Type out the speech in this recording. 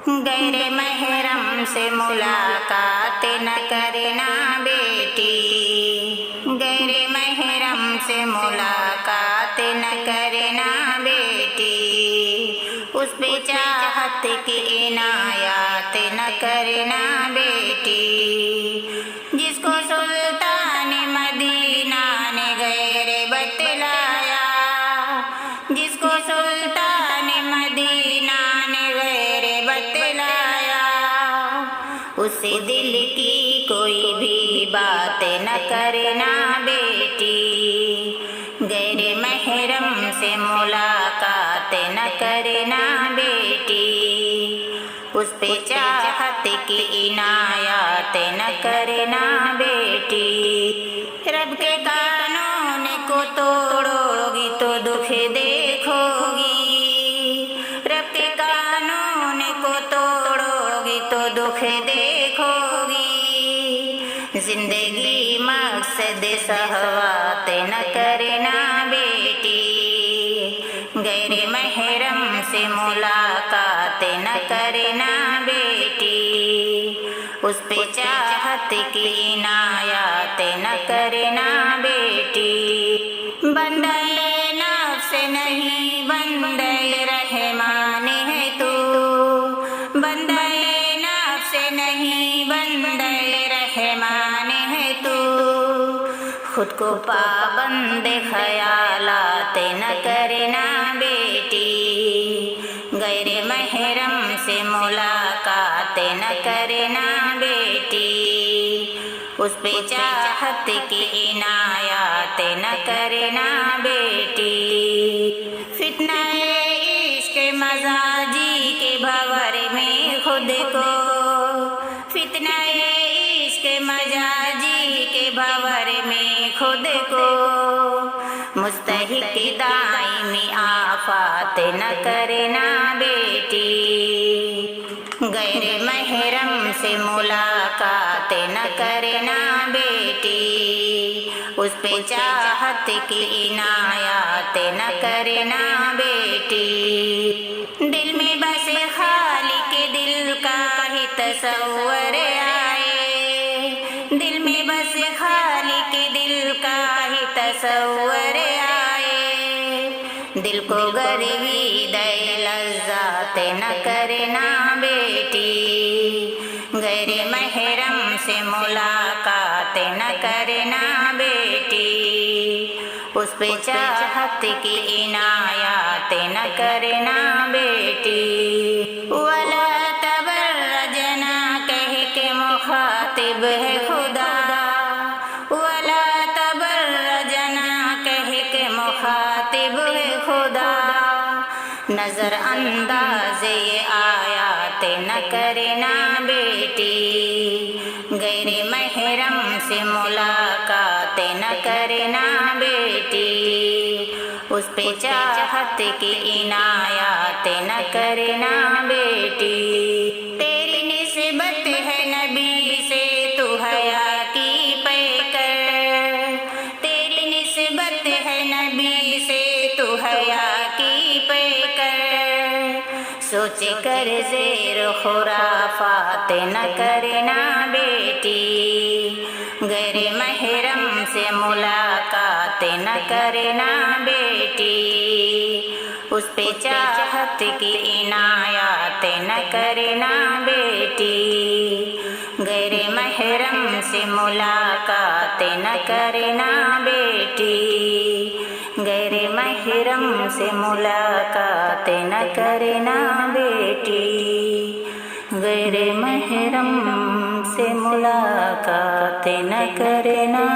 غیر محرم سے ملاقات نہ کرنا بیٹی، غیر محرم سے ملاقات نہ کرنا بیٹی، اس پہ چاہت کی عنایات نہ کرنا بیٹی، جس کو سلطان مدینہ نے غیر بتلایا، جس کو سلطان مدینہ نے غیر بتلایا، اس سے دل کی کوئی بھی بات نہ کرنا بیٹی، غیر محرم سے ملاقات نہ کرنا بیٹی، اس پہ چاہت کی عنایات نہ کرنا بیٹی، رب کے قانون کو توڑو گی تو دکھ دیکھو گی، رب کے قانون کو توڑو گی تو دکھ دیکھو گی، زندگی مقصد شہوات نہ کرنا بیٹی، غیر محرم سے ملاقات نہ کرنا بیٹی، اس پہ چاہت کی عنایات نہ کرنا بیٹی، بندہ نفس نہیں بندہ رحمان ہے تو، بندہ نفس نہیں بندہ رحمان ہے تو، خود کو پابند خیالات نہ کرنا بیٹی، غیر محرم سے ملاقات نہ کرنا بیٹی، اس پہ چاہت کی عنایات نہ کرنا بیٹی، فتنہ عشق مزاجی کے بھور میں خود کو، فتنہ عشق مزاجی کے بھور میں خود کو، مستحق دائمی آفات نہ کرنا بیٹی، غیر محرم سے ملاقات نہ کرنا بیٹی، اس پہ چاہت کی عنایات نہ کرنا بیٹی، دل میں بس خالق دل کا ہی تصور آئے، دل میں بس خالق دل کا ہی تصور آئے، دل کو گروید لذات نہ کرنا بیٹی، غیر محرم سے ملاقات نہ کرنا بیٹی، اس پہ چاہت کی عنایات نہ کرنا بیٹی، ولا تبرجنا کہہ کے مخاطب ہے خدا، ولا تبرجنا کہہ کے مخاطب ہے خدا، نظر انداز یہ آیات نہ کرنا بیٹی، غیر محرم سے ملاقات نہ کرنا بیٹی، اس پہ چاہت کی عنایات نہ کرنا بیٹی، تیری نسبت ہے نبی سے تو حیا کی پیکر، تیری نسبت ہے نبی سے تو حیا کی پیکر، سوچ کر زیر خرافات نہ کرنا بیٹی، غیر محرم سے ملاقات نہ کرنا بیٹی، اس پہ چاہت کی عنایات نہ کرنا بیٹی، غیر محرم سے ملاقات نہ کرنا بیٹی، غیر محرم سے ملاقات نہ کرنا بیٹی، غیر محرم سے ملاقات نہ کرنا